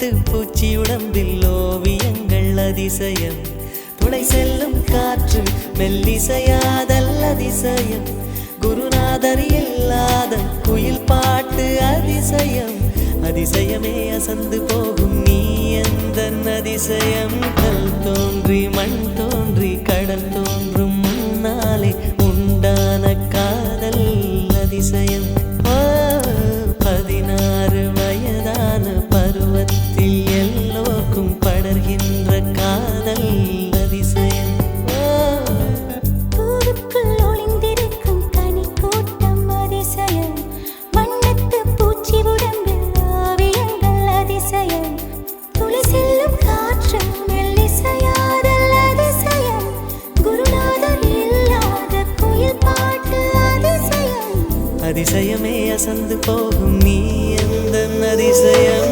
வண்ணத்து பூச்சி உடம்பில் ஓவியங்கள் அதிசயம் துளை செல்லும் காற்று மெல்லிசையாதல் அதிசயம் குருநாதர் இல்லாத குயில் பாட்டு அதிசயம் அதிசயமே அசந்து போகும் நீ எந்த அதிசயம் கல் தோன்றி மண் தோன்றி கடல் தோன்றும் முன்னாலே உண்டான காதல் அதிசயம் 16 வயதான பருவத்தில் எல்லோருக்கும் படர்கின்ற காதல் அதிசயம் பூவுக்குள் ஒளிந்திருக்கும் கனி கூட்டம் அதிசயம் வண்ணத்து பூச்சி உடம்பில் ஓவியங்கள் அதிசயம் துளி செல்லும் காற்று மெல்லிசையாதல் அதிசயம் குருநாதர் இல்லாத குயில் பாட்டு அதிசயம் அதிசயமே அசந்து போகும் நீ எந்த அதிசயம்